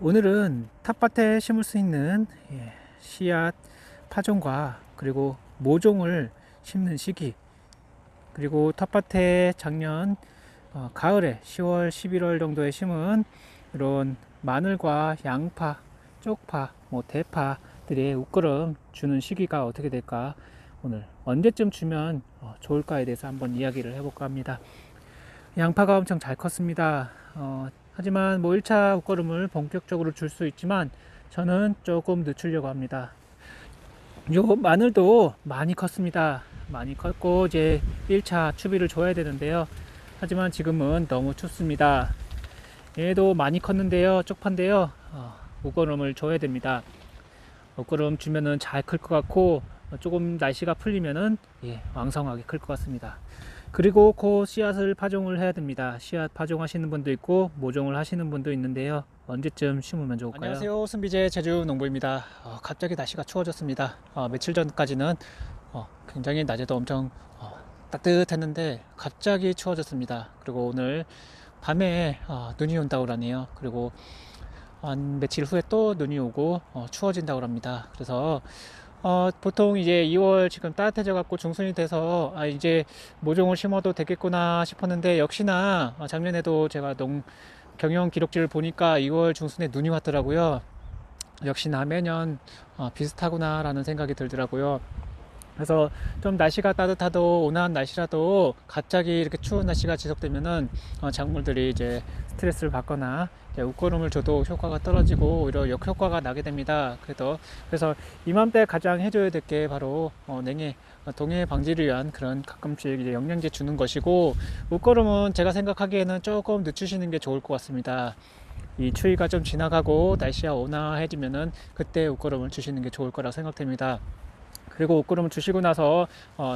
오늘은 텃밭에 심을 수 있는 씨앗 파종과 그리고 모종을 심는 시기, 그리고 텃밭에 작년 가을에 10월 11월 정도에 심은 이런 마늘과 양파, 쪽파, 대파들의 웃거름 주는 시기가 어떻게 될까, 오늘 언제쯤 주면 좋을까에 대해서 한번 이야기를 해볼까 합니다. 양파가 엄청 잘 컸습니다. 하지만 1차 웃거름을 본격적으로 줄 수 있지만 저는 조금 늦추려고 합니다. 요 마늘도 많이 컸습니다. 많이 컸고 이제 1차 추비를 줘야 되는데요. 하지만 지금은 너무 춥습니다. 얘도 많이 컸는데요. 쪽파인데요. 웃거름을 줘야 됩니다. 웃거름 주면은 잘 클 것 같고, 조금 날씨가 풀리면은 왕성하게 클 것 같습니다. 그리고 그 씨앗을 파종을 해야 됩니다. 씨앗 파종하시는 분도 있고 모종을 하시는 분도 있는데요. 언제쯤 심으면 좋을까요? 안녕하세요, 순비제 제주농부입니다. 갑자기 날씨가 추워졌습니다. 며칠 전까지는 굉장히 낮에도 엄청 따뜻했는데 갑자기 추워졌습니다. 그리고 오늘 밤에 눈이 온다고 하네요. 그리고 한 며칠 후에 또 눈이 오고 추워진다고 합니다. 그래서 보통 이제 2월 지금 따뜻해져 갖고 중순이 돼서 이제 모종을 심어도 되겠구나 싶었는데, 역시나 작년에도 제가 경영 기록지를 보니까 2월 중순에 눈이 왔더라고요. 역시나 매년 비슷하구나 라는 생각이 들더라고요. 그래서 좀 날씨가 따뜻하도 온화한 날씨라도 갑자기 이렇게 추운 날씨가 지속되면은 작물들이 이제 스트레스를 받거나 웃거름을 줘도 효과가 떨어지고 오히려 역효과가 나게 됩니다. 그래서 이맘때 가장 해줘야 될 게 바로 동해 방지를 위한 그런 가끔씩 이제 영양제 주는 것이고, 웃거름은 제가 생각하기에는 조금 늦추시는 게 좋을 것 같습니다. 이 추위가 좀 지나가고 날씨가 온화해지면은 그때 웃거름을 주시는 게 좋을 거라 생각됩니다. 그리고 웃거름을 주시고 나서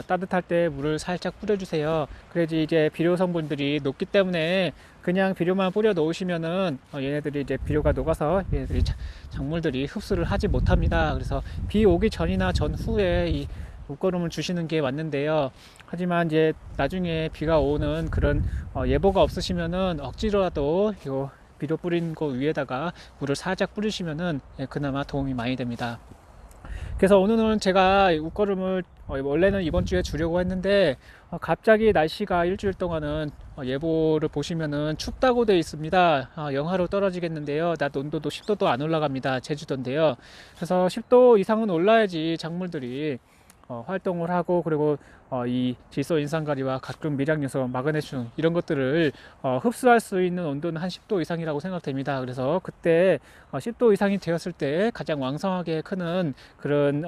따뜻할 때 물을 살짝 뿌려주세요. 그래야지 이제 비료 성분들이 녹기 때문에 그냥 비료만 뿌려 놓으시면은 얘네들이 이제 비료가 녹아서 얘네들이 작물들이 흡수를 하지 못합니다. 그래서 비 오기 전이나 전후에 이 웃거름을 주시는 게 맞는데요. 하지만 이제 나중에 비가 오는 그런 예보가 없으시면은 억지로라도 요 비료 뿌린 거 위에다가 물을 살짝 뿌리시면은 그나마 도움이 많이 됩니다. 그래서 오늘은 제가 웃거름을 원래는 이번 주에 주려고 했는데 갑자기 날씨가 일주일 동안은 예보를 보시면은 춥다고 되어 있습니다. 영하로 떨어지겠는데요. 낮 온도도 10도도 안 올라갑니다. 제주도인데요. 그래서 10도 이상은 올라야지 작물들이 활동을 하고, 그리고 이 질소 인산가리와 가끔 미량요소, 마그네슘 이런 것들을 흡수할 수 있는 온도는 한 10도 이상이라고 생각됩니다. 그래서 그때 10도 이상이 되었을 때 가장 왕성하게 크는 그런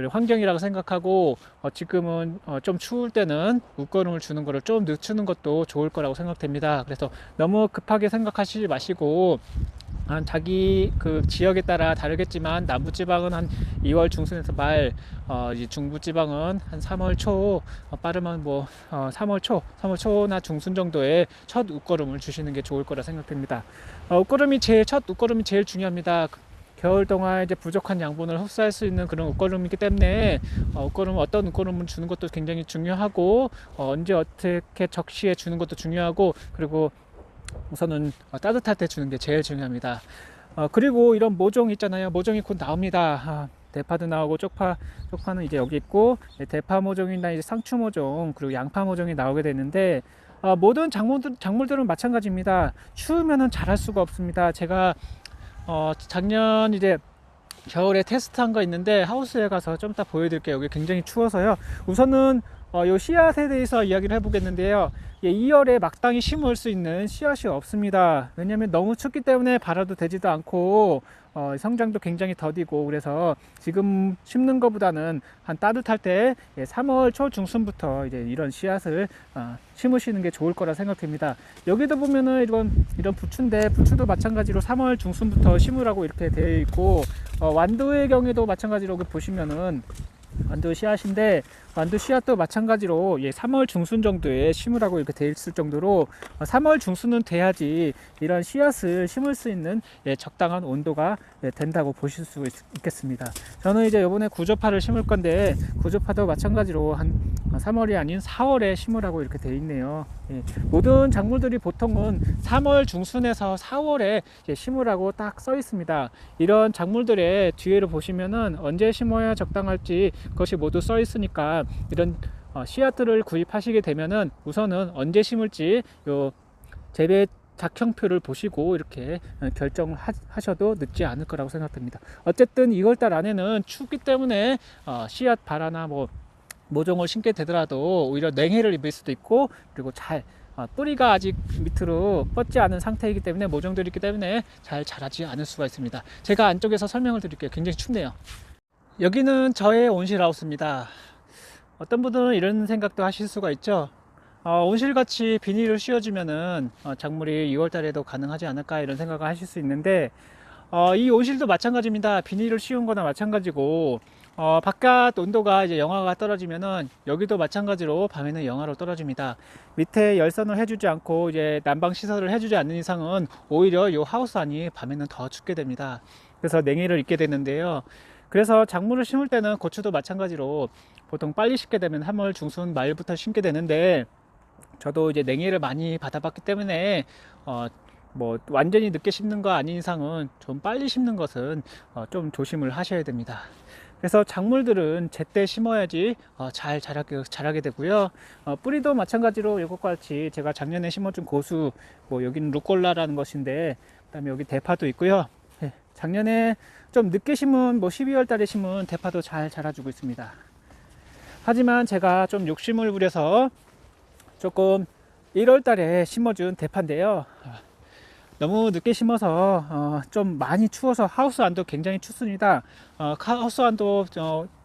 환경이라고 생각하고, 지금은 좀 추울 때는 웃거름을 주는 거를 좀 늦추는 것도 좋을 거라고 생각됩니다. 그래서 너무 급하게 생각하시지 마시고, 자기 그 지역에 따라 다르겠지만 남부지방은 한 2월 중순에서 말, 이제 중부지방은 한 3월 초, 빠르면 3월 초나 중순 정도에 첫 웃거름을 주시는 게 좋을 거라 생각됩니다. 첫 웃거름이 제일 중요합니다. 겨울 동안 이제 부족한 양분을 흡수할 수 있는 그런 웃거름이기 때문에 어떤 웃거름을 주는 것도 굉장히 중요하고, 언제 어떻게 적시에 주는 것도 중요하고, 그리고 우선은 따뜻할 때 주는 게 제일 중요합니다. 그리고 이런 모종 있잖아요. 모종이 곧 나옵니다. 대파도 나오고 쪽파는 이제 여기 있고, 대파 모종이나 이제 상추 모종, 그리고 양파 모종이 나오게 되는데, 모든 작물들은 마찬가지입니다. 추우면은 자랄 수가 없습니다. 제가 작년 이제 겨울에 테스트한 거 있는데 하우스에 가서 좀 이따 보여드릴게요. 여기 굉장히 추워서요. 우선은 요 씨앗에 대해서 이야기를 해보겠는데요. 2월에 마땅히 심을 수 있는 씨앗이 없습니다. 왜냐하면 너무 춥기 때문에 발아도 되지도 않고 성장도 굉장히 더디고, 그래서 지금 심는 것보다는 한 따뜻할 때 3월 초 중순부터 이제 이런 씨앗을 심으시는 게 좋을 거라 생각됩니다. 여기도 보면은 이런 부추인데, 부추도 마찬가지로 3월 중순부터 심으라고 이렇게 되어 있고, 완도의 경우에도 마찬가지로 보시면은 완두 씨앗인데, 완두 씨앗도 마찬가지로 3월 중순 정도에 심으라고 이렇게 돼 있을 정도로 3월 중순은 돼야지 이런 씨앗을 심을 수 있는 적당한 온도가 된다고 보실 수 있겠습니다. 저는 이제 이번에 구조파를 심을 건데, 구조파도 마찬가지로 한 3월이 아닌 4월에 심으라고 이렇게 돼 있네요. 모든 작물들이 보통은 3월 중순에서 4월에 심으라고 딱 써 있습니다. 이런 작물들의 뒤에를 보시면은 언제 심어야 적당할지 그것이 모두 써 있으니까, 이런 씨앗들을 구입하시게 되면은 우선은 언제 심을지 요 재배 작형표를 보시고 이렇게 결정을 하셔도 늦지 않을 거라고 생각됩니다. 어쨌든 2월달 안에는 춥기 때문에 씨앗 발화나 뭐 모종을 심게 되더라도 오히려 냉해를 입을 수도 있고, 그리고 뿌리가 아직 밑으로 뻗지 않은 상태이기 때문에, 모종들이 있기 때문에 잘 자라지 않을 수가 있습니다. 제가 안쪽에서 설명을 드릴게요. 굉장히 춥네요. 여기는 저의 온실하우스입니다. 어떤 분들은 이런 생각도 하실 수가 있죠. 온실같이 비닐을 씌워주면은 작물이 2월 달에도 가능하지 않을까, 이런 생각을 하실 수 있는데, 이 온실도 마찬가지입니다. 비닐을 씌운 거나 마찬가지고, 바깥 온도가 이제 영하가 떨어지면은 여기도 마찬가지로 밤에는 영하로 떨어집니다. 밑에 열선을 해주지 않고 이제 난방 시설을 해주지 않는 이상은 오히려 이 하우스 안이 밤에는 더 춥게 됩니다. 그래서 냉해를 입게 되는데요. 그래서 작물을 심을 때는 고추도 마찬가지로 보통 빨리 심게 되면 3월 중순 말부터 심게 되는데, 저도 이제 냉해를 많이 받아봤기 때문에 뭐 완전히 늦게 심는 거 아닌 이상은 좀 빨리 심는 것은 좀 조심을 하셔야 됩니다. 그래서 작물들은 제때 심어야지 잘 자라게 되고요. 뿌리도 마찬가지로 이것과 같이 제가 작년에 심어준 고수, 뭐 여기는 루꼴라라는 것인데, 그다음에 여기 대파도 있고요. 작년에 좀 늦게 심은, 뭐 12월 달에 심은 대파도 잘 자라주고 있습니다. 하지만 제가 좀 욕심을 부려서 조금 1월 달에 심어준 대파인데요. 너무 늦게 심어서 좀 많이 추워서, 하우스 안도 굉장히 춥습니다. 하우스 안도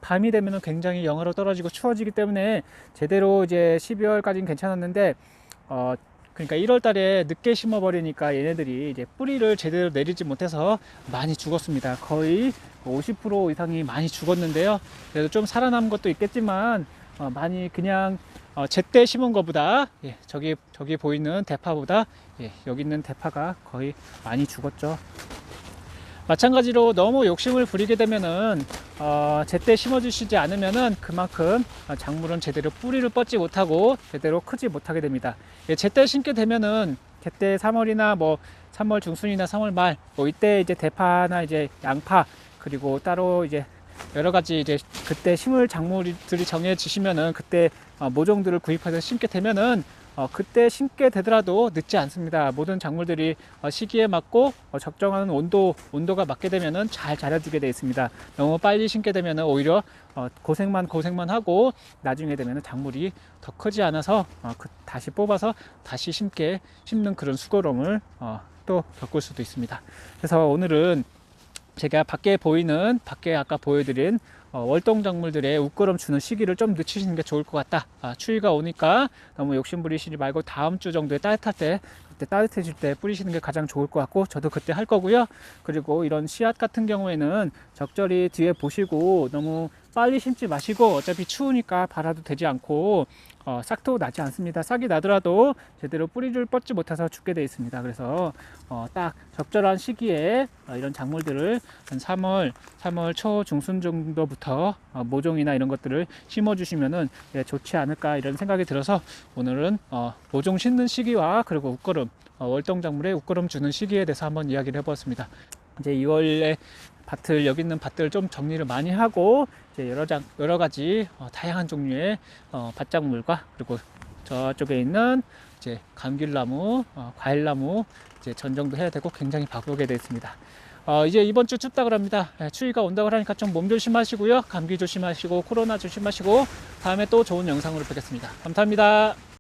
밤이 되면 굉장히 영하로 떨어지고 추워지기 때문에 제대로 이제 12월까지는 괜찮았는데, 그러니까 1월 달에 늦게 심어 버리니까 얘네들이 이제 뿌리를 제대로 내리지 못해서 많이 죽었습니다. 거의 50% 이상이 많이 죽었는데요. 그래도 좀 살아남은 것도 있겠지만, 많이 그냥 제때 심은 것보다, 저기 보이는 대파보다 여기 있는 대파가 거의 많이 죽었죠. 마찬가지로 너무 욕심을 부리게 되면은 제때 심어 주시지 않으면은 그만큼 작물은 제대로 뿌리를 뻗지 못하고 제대로 크지 못하게 됩니다. 제때 심게 되면은, 제때 3월이나 뭐 3월 중순이나 3월 말, 뭐 이때 이제 대파나 이제 양파, 그리고 따로 이제 여러 가지 이제 그때 심을 작물들이 정해지시면은, 그때 모종들을 구입해서 심게 되면은 그때 심게 되더라도 늦지 않습니다. 모든 작물들이 시기에 맞고 적정한 온도가 맞게 되면은 잘 자라주게 되어 있습니다. 너무 빨리 심게 되면은 오히려 고생만 하고 나중에 되면은 작물이 더 크지 않아서 다시 뽑아서 다시 심는 그런 수고로움을 또 겪을 수도 있습니다. 그래서 오늘은 제가 밖에 아까 보여드린 월동 작물들의 웃거름 주는 시기를 좀 늦추시는 게 좋을 것 같다. 추위가 오니까 너무 욕심 부리시지 말고 다음 주 정도에 따뜻할 때, 그때 따뜻해질 때 뿌리시는 게 가장 좋을 것 같고, 저도 그때 할 거고요. 그리고 이런 씨앗 같은 경우에는 적절히 뒤에 보시고 너무 빨리 심지 마시고, 어차피 추우니까 발화도 되지 않고 싹도 나지 않습니다. 싹이 나더라도 제대로 뿌리를 뻗지 못해서 죽게 되어 있습니다. 그래서 딱 적절한 시기에 이런 작물들을 한 3월 초 중순 정도부터 모종이나 이런 것들을 심어 주시면은 좋지 않을까, 이런 생각이 들어서 오늘은 모종 심는 시기와 그리고 웃거름, 월동 작물에 웃거름 주는 시기에 대해서 한번 이야기를 해보았습니다. 이제 2월에 여기 있는 밭들을 좀 정리를 많이 하고, 이제 여러 가지 다양한 종류의 밭작물과, 그리고 저쪽에 있는 이제 감귤나무, 과일나무 이제 전정도 해야 되고 굉장히 바쁘게 되어 있습니다. 이제 이번 주 춥다 그럽니다. 추위가 온다고 하니까 좀 몸 조심하시고요. 감기 조심하시고 코로나 조심하시고, 다음에 또 좋은 영상으로 뵙겠습니다. 감사합니다.